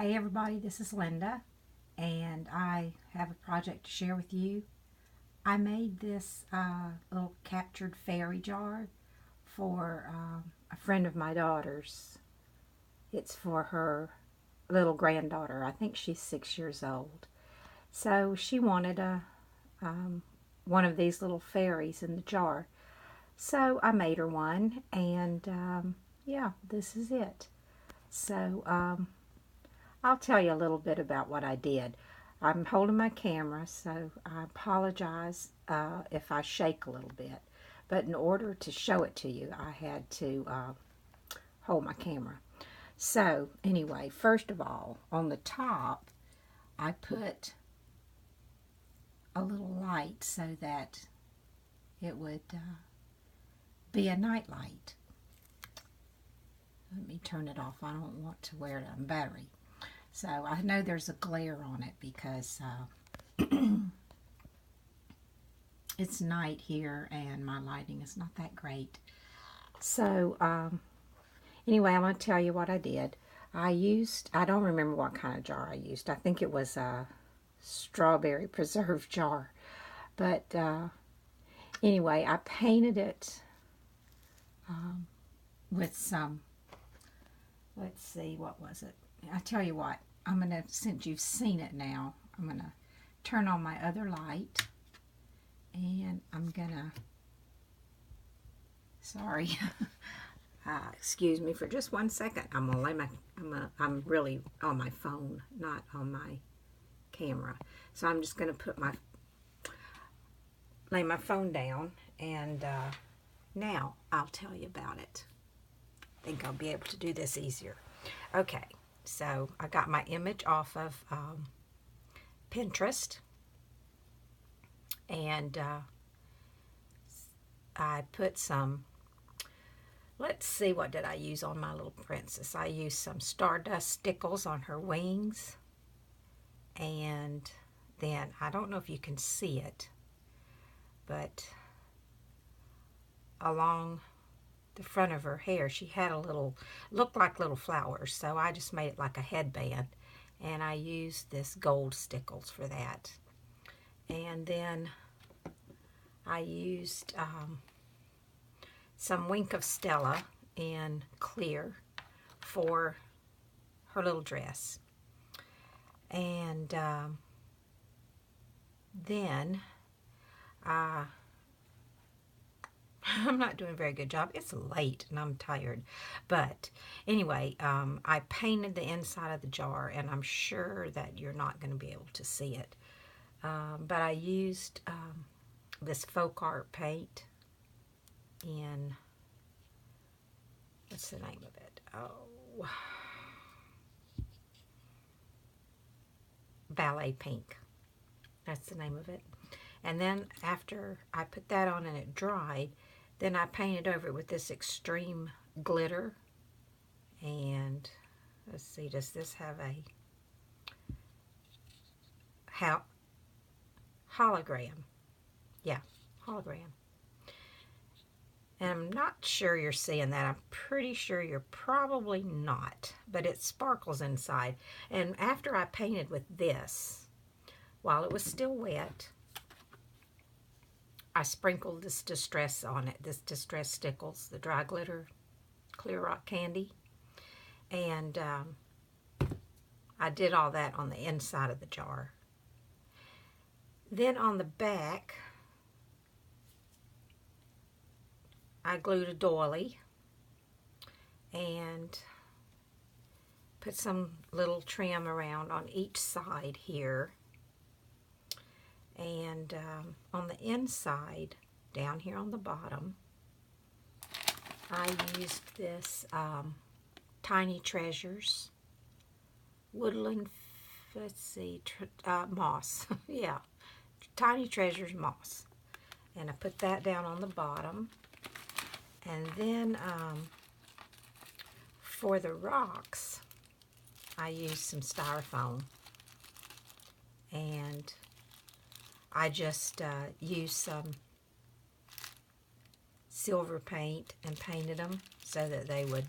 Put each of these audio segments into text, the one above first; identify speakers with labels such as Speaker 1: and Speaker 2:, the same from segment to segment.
Speaker 1: Hey everybody, this is Linda, and I have a project to share with you. I made this little captured fairy jar for a friend of my daughter's. It's for her little granddaughter. I think she's 6 years old. So she wanted one of these little fairies in the jar. So I made her one, and yeah, this is it. So I'll tell you a little bit about what I did. I'm holding my camera, so I apologize if I shake a little bit. But in order to show it to you, I had to hold my camera. So, anyway, first of all, on the top, I put a little light so that it would be a night light. Let me turn it off. I don't want to wear it on battery. So I know there's a glare on it because it's night here and my lighting is not that great. So anyway, I'm going to tell you what I did. I don't remember what kind of jar I used. I think it was a strawberry preserve jar. But anyway, I painted it with some, let's see, what was it? I tell you what, I'm going to, since you've seen it now, I'm going to turn on my other light. And I'm going to, sorry, excuse me for just 1 second. I'm going to lay I'm really on my phone, not on my camera. So I'm just going to lay my phone down, and now I'll tell you about it. I think I'll be able to do this easier. Okay, so I got my image off of Pinterest, and I put some, let's see, what did I use on my little princess? I used some Stardust stickles on her wings, and then, I don't know if you can see it, but along the front of her hair, she had looked like little flowers, so I just made it like a headband, and I used this gold stickles for that. And then I used some Wink of Stella in clear for her little dress. And then I'm not doing a very good job. It's late and I'm tired. But anyway, I painted the inside of the jar, and I'm sure that you're not going to be able to see it. But I used this folk art paint in, what's the name of it? Oh, Ballet Pink. That's the name of it. And then after I put that on and it dried, then I painted over it with this extreme glitter. And let's see, does this have a hologram? Yeah, hologram. And I'm not sure you're seeing that. I'm pretty sure you're probably not. But it sparkles inside. And after I painted with this, while it was still wet, I sprinkled this Distress on it. This Distress Stickles, the dry glitter clear rock candy. And I did all that on the inside of the jar. Then on the back, I glued a doily and put some little trim around on each side here. And on the inside, down here on the bottom, I used this Tiny Treasures Woodland, let's see, moss. Yeah, Tiny Treasures moss. And I put that down on the bottom. And then for the rocks, I used some styrofoam. And I just used some silver paint and painted them so that they would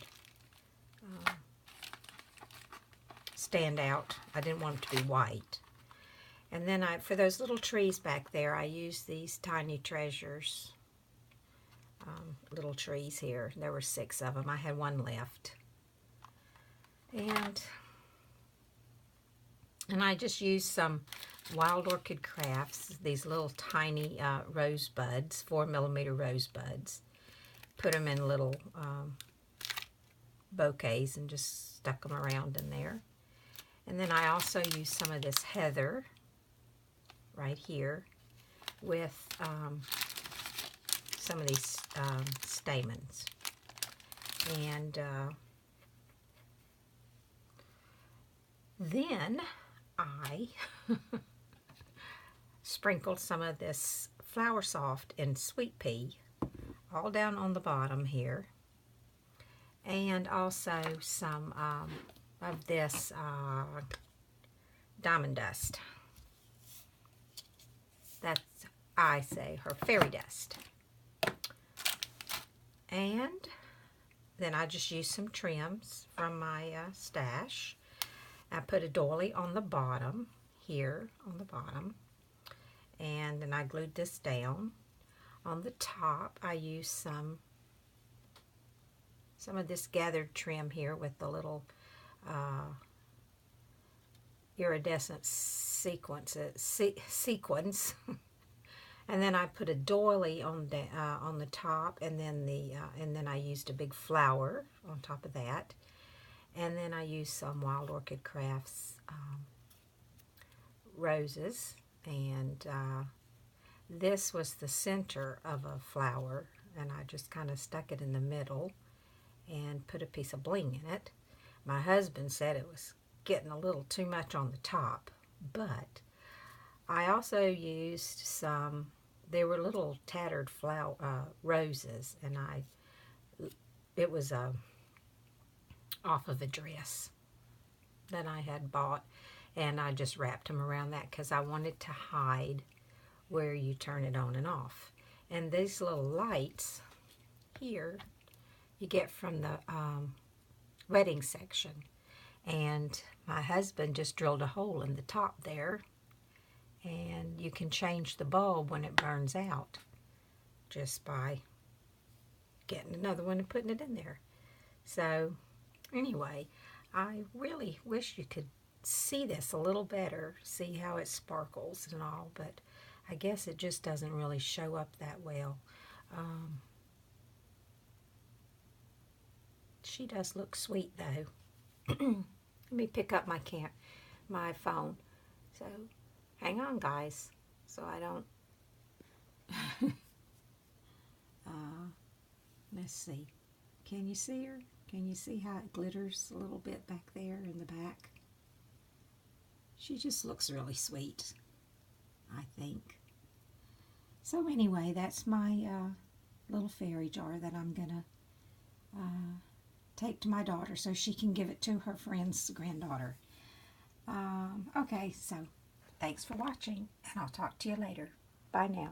Speaker 1: stand out. I didn't want them to be white. And then for those little trees back there, I used these Tiny Treasures little trees here. There were 6 of them. I had 1 left. And I just used some Wild Orchid Crafts, these little tiny rosebuds, 4mm rosebuds. Put them in little bouquets and just stuck them around in there. And then I also used some of this heather right here with some of these stamens. And then I sprinkled some of this Flower Soft and Sweet Pea all down on the bottom here, and also some of this Diamond Dust. That's, I say, her fairy dust. And then I just used some trims from my stash. I put a doily on the bottom, here on the bottom, and then I glued this down. On the top, I used some of this gathered trim here with the little iridescent sequins. And then I put a doily on the top, and then I used a big flower on top of that. And then I used some Wild Orchid Crafts roses, and this was the center of a flower, and I just kind of stuck it in the middle and put a piece of bling in it. My husband said it was getting a little too much on the top, but I also used some, they were little tattered flower roses, and it was off of a dress that I had bought, and I just wrapped them around that because I wanted to hide where you turn it on and off. And these little lights here you get from the wedding section, and my husband just drilled a hole in the top there, and you can change the bulb when it burns out just by getting another one and putting it in there. So anyway, I really wish you could see this a little better, see how it sparkles and all, but I guess it just doesn't really show up that well. She does look sweet though. Let me pick up my phone. So hang on, guys, so I don't. Let's see. Can you see her? Can you see how it glitters a little bit back there in the back? She just looks really sweet, I think. So anyway, that's my little fairy jar that I'm gonna take to my daughter so she can give it to her friend's granddaughter. Okay, so thanks for watching, and I'll talk to you later. Bye now.